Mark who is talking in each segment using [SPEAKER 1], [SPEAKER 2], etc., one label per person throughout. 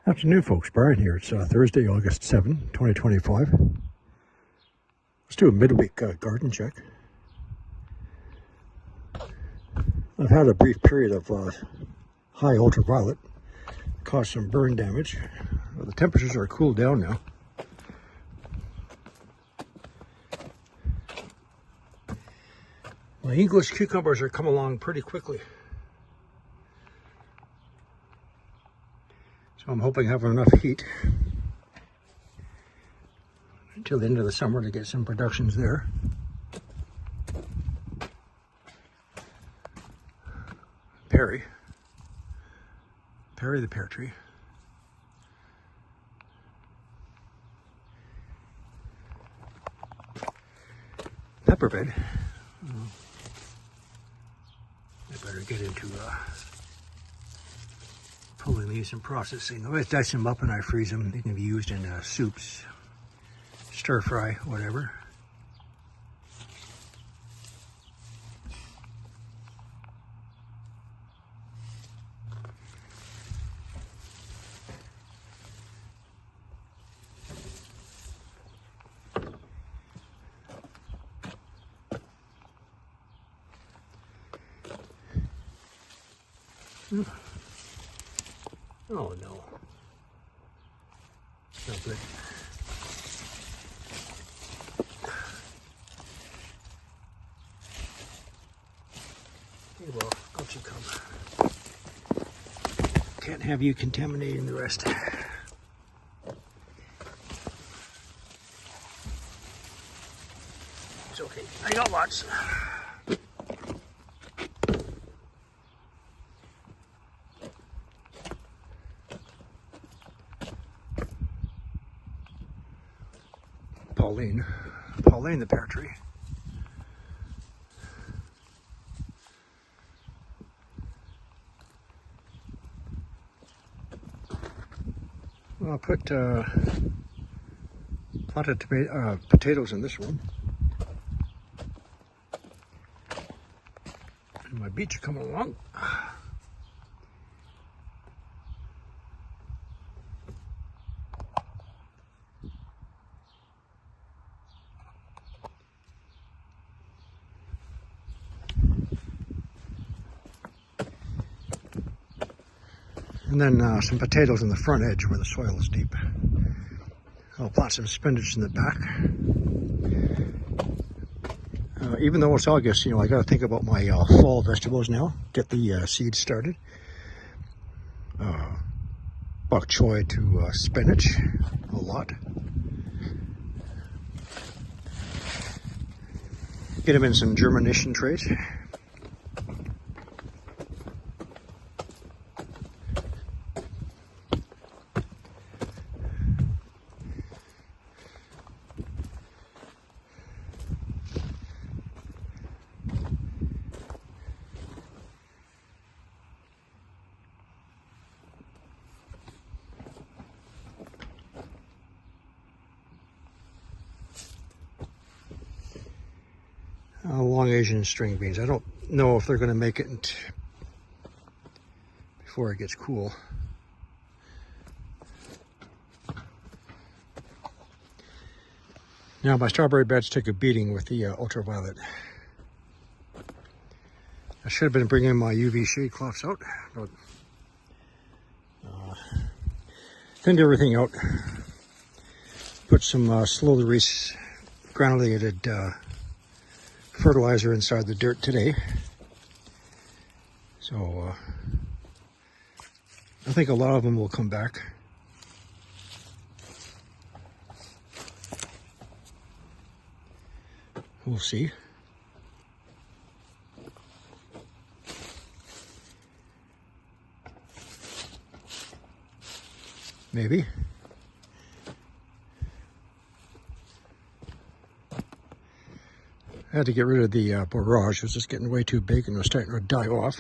[SPEAKER 1] Afternoon, folks. Brian here. It's Thursday, August 7, 2025. Let's do a midweek garden check. I've had a brief period of high ultraviolet, caused some burn damage. The temperatures are cooled down now. My English cucumbers are coming along pretty quickly. So I'm hoping I have enough heat until the end of the summer to get some productions there. Perry the pear tree. Pepper bed. I better get into pulling these and processing. I always dice them up and I freeze them. They can be used in soups, stir fry, whatever. Oh no, it's not good. Okay, well, out you come. Can't have you contaminating the rest. It's okay, I got lots. Pauline the pear tree. Well, I'll put planted potatoes in this one. And my beets are coming along. And then some potatoes in the front edge where the soil is deep. I'll plant some spinach in the back. Even though it's August, I got to think about my fall vegetables now. Get the seeds started. Bok choy to spinach, a lot. Get them in some germination trays. Long Asian string beans. I don't know if they're going to make it before it gets cool. Now my strawberry beds took a beating with the ultraviolet. I should have been bringing my UV shade cloths out, but thinned everything out. Put some slowly release granulated fertilizer inside the dirt today. So I think a lot of them will come back. We'll see. Maybe. I had to get rid of the barrage. It was just getting way too big and it was starting to die off.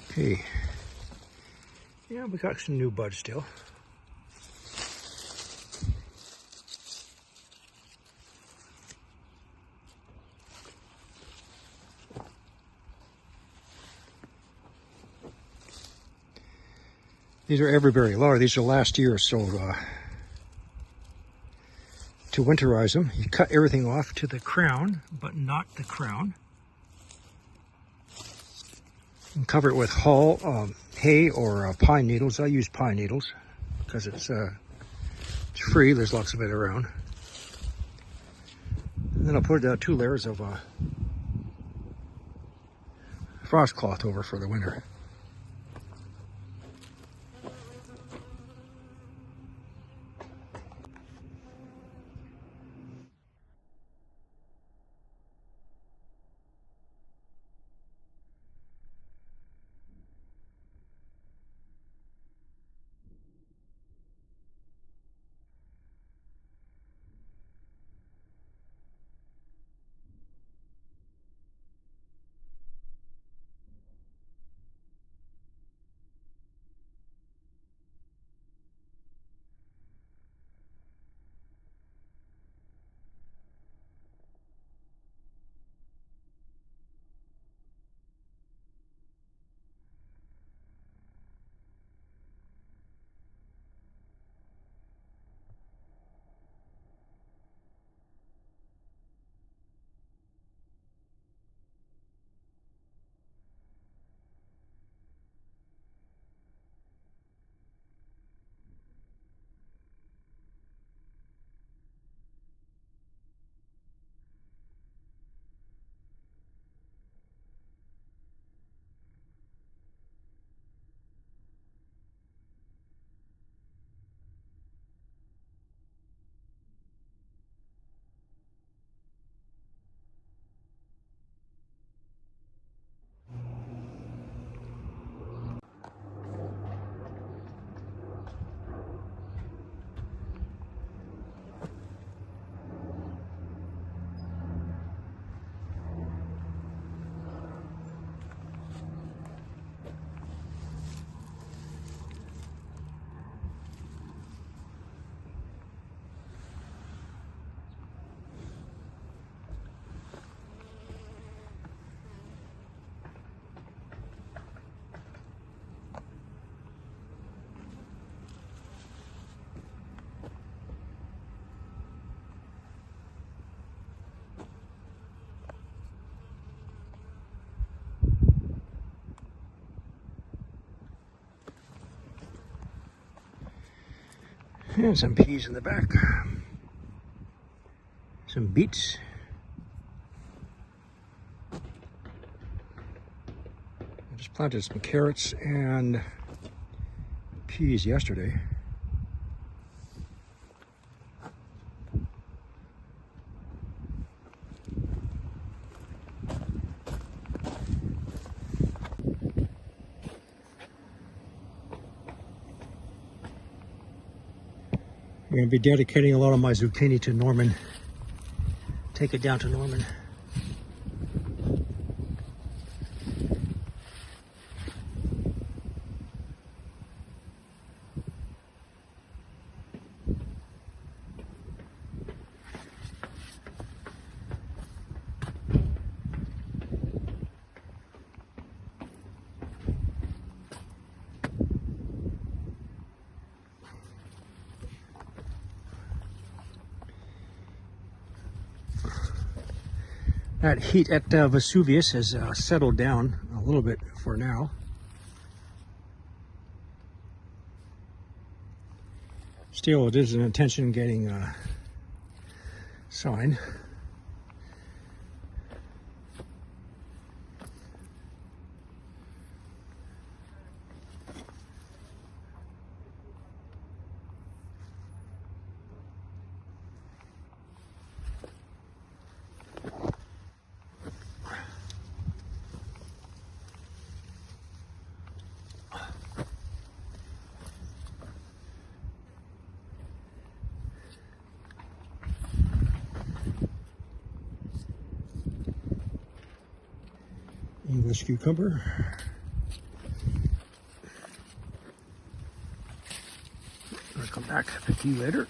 [SPEAKER 1] Okay. Yeah, we got some new buds still. These are everberry. A lot of these are last year, so to winterize them, you cut everything off to the crown, but not the crown. And cover it with hay or pine needles. I use pine needles because it's free. There's lots of it around. And then I'll put 2 layers of frost cloth over for the winter. And some peas in the back. Some beets. I just planted some carrots and peas yesterday. I'm going to be dedicating a lot of my zucchini to Norman. Take it down to Norman. That heat at Vesuvius has settled down a little bit for now. Still, it is an attention getting sign. English cucumber. I'll come back to you later.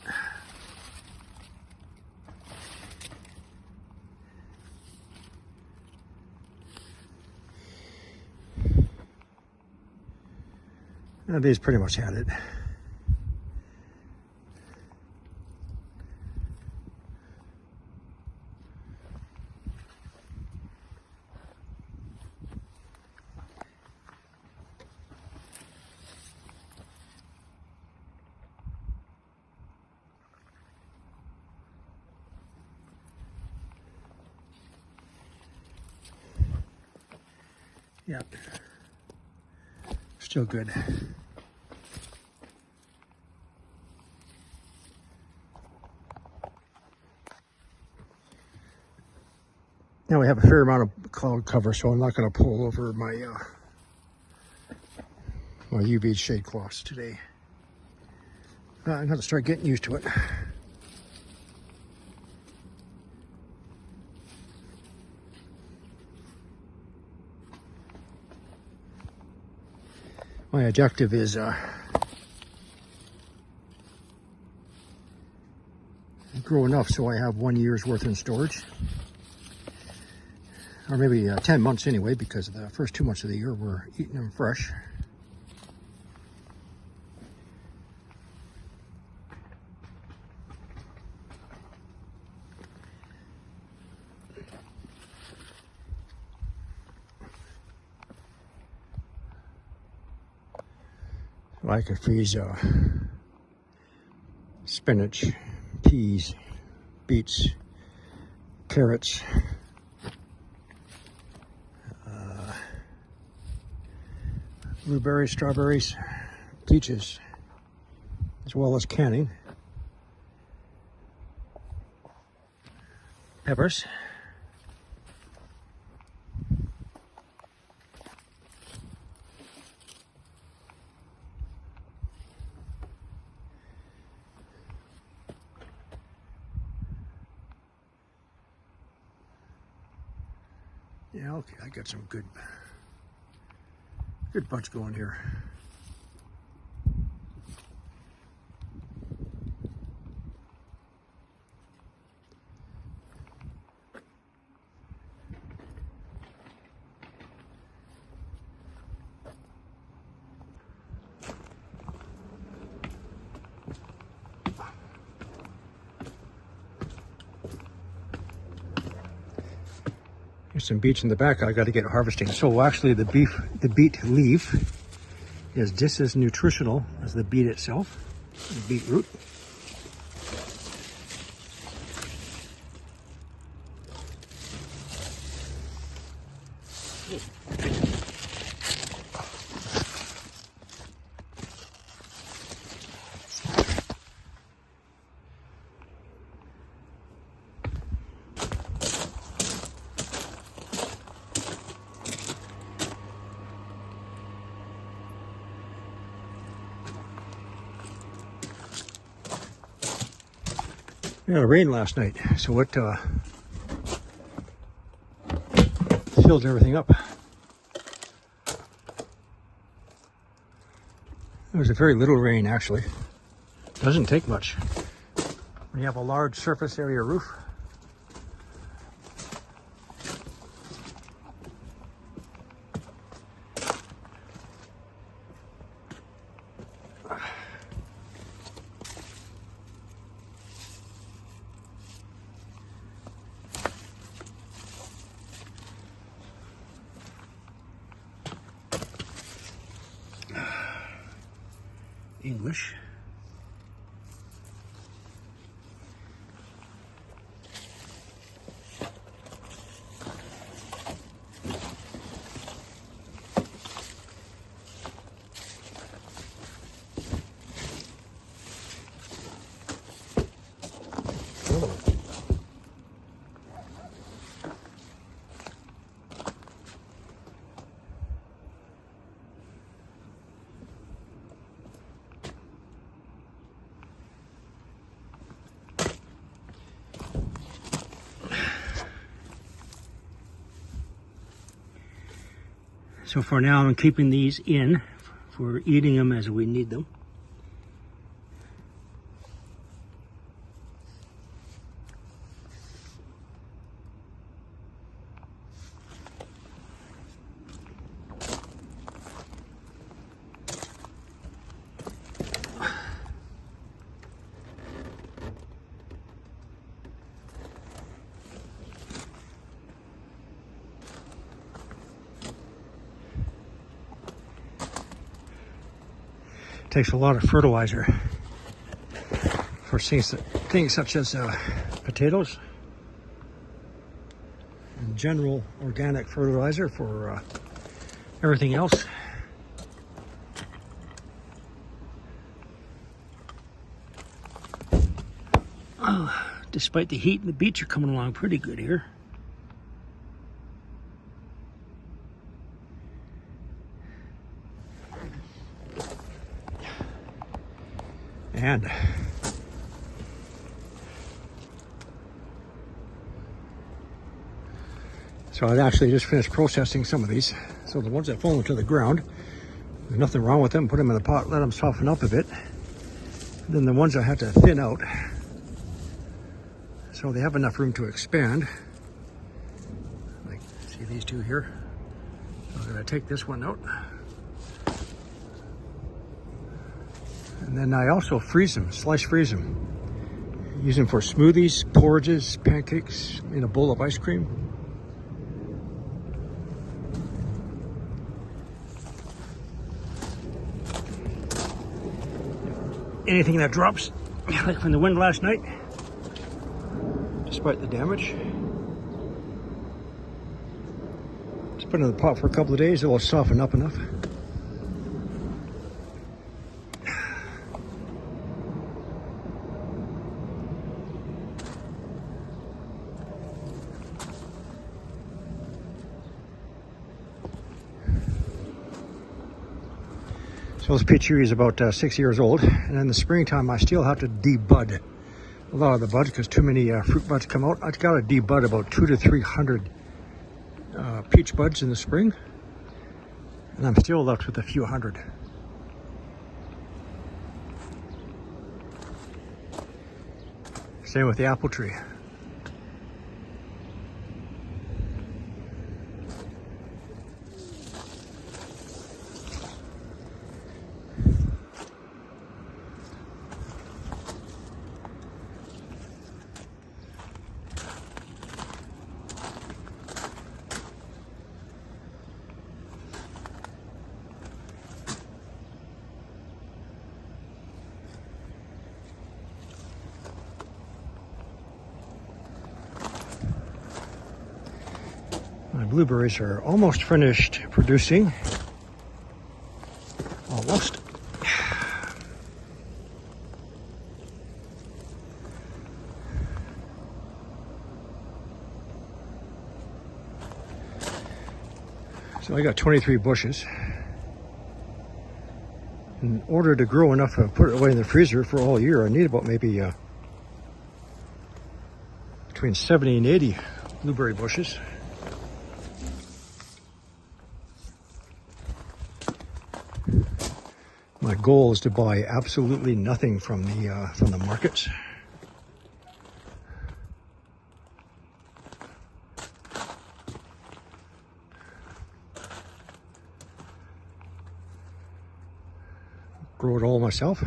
[SPEAKER 1] These pretty much had it. Yep. Still good. Now we have a fair amount of cloud cover, so I'm not going to pull over my my UV shade cloths today. I'm going to start getting used to it. My objective is grow enough so I have 1 year's worth in storage. Or maybe 10 months anyway, because the first 2 months of the year we're eating them fresh. I could freeze spinach, peas, beets, carrots, blueberries, strawberries, peaches, as well as canning, peppers, yeah, okay, I got some good buds going here. There's some beets in the back I got to get harvesting. So actually the beet leaf is just as nutritional as the beet itself, the beetroot. Yeah, it rained last night, so it filled everything up. It was a very little rain, actually. Doesn't take much. When you have a large surface area roof, English. So for now, I'm keeping these in for eating them as we need them. takes a lot of fertilizer for things such as potatoes, and general organic fertilizer for everything else. Despite the heat, the beets are coming along pretty good here. And so I actually just finished processing some of these. So the ones that fall into the ground, there's nothing wrong with them. Put them in the pot, let them soften up a bit. And then the ones I had to thin out, so they have enough room to expand. Like, see these two here? So I'm gonna take this one out. And then I also freeze them, slice freeze them. Use them for smoothies, porridges, pancakes, in a bowl of ice cream. Anything that drops, like from the wind last night, despite the damage. Just put it in the pot for a couple of days, it will soften up enough. So this peach tree is about 6 years old, and in the springtime I still have to debud a lot of the buds because too many fruit buds come out. I've got to debud about 200 to 300 peach buds in the spring, and I'm still left with a few hundred. Same with the apple tree. My blueberries are almost finished producing. Almost. So I got 23 bushes. In order to grow enough to put it away in the freezer for all year, I need about maybe between 70 and 80 blueberry bushes. My goal is to buy absolutely nothing from the markets. Grow it all myself.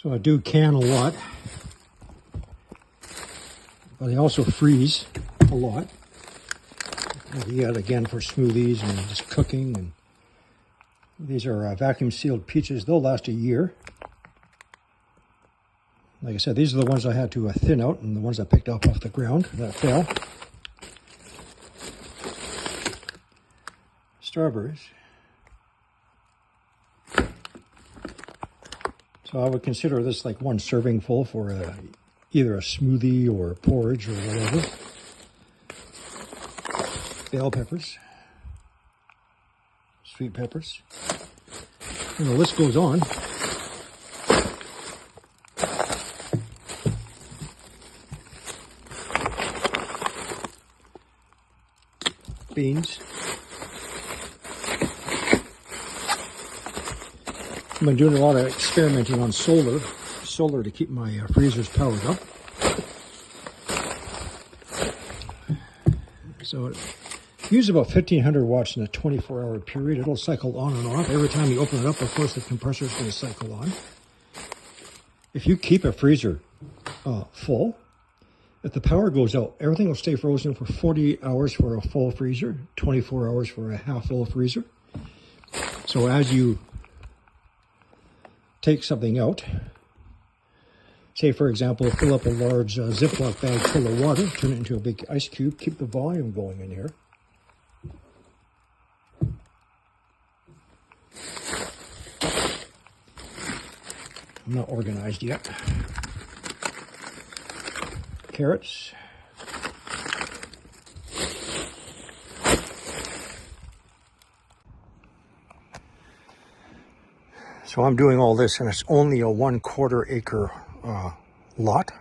[SPEAKER 1] So I do can a lot, but I also freeze a lot. Yet again for smoothies and just cooking. And these are vacuum sealed peaches. They'll last a year. Like I said, these are the ones I had to thin out, and the ones I picked up off the ground that fell. Strawberries. So I would consider this like one serving full for either a smoothie or a porridge or whatever. Bell peppers. Sweet peppers. And the list goes on. Beans. I've been doing a lot of experimenting on solar to keep my freezers powered up. So it uses about 1,500 watts in a 24-hour period. It'll cycle on and off. Every time you open it up, of course, the compressor is going to cycle on. If you keep a freezer full, if the power goes out, everything will stay frozen for 48 hours for a full freezer, 24 hours for a half-full freezer. So as you take something out, say for example, fill up a large Ziploc bag full of water, turn it into a big ice cube, keep the volume going in here. I'm not organized yet. Carrots. So I'm doing all this, and it's only a 1/4 acre lot.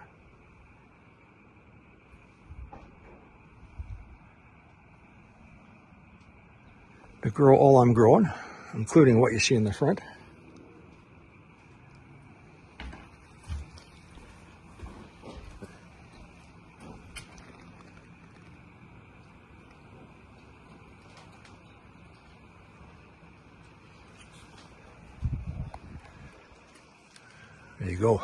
[SPEAKER 1] To grow all I'm growing, including what you see in the front. There you go.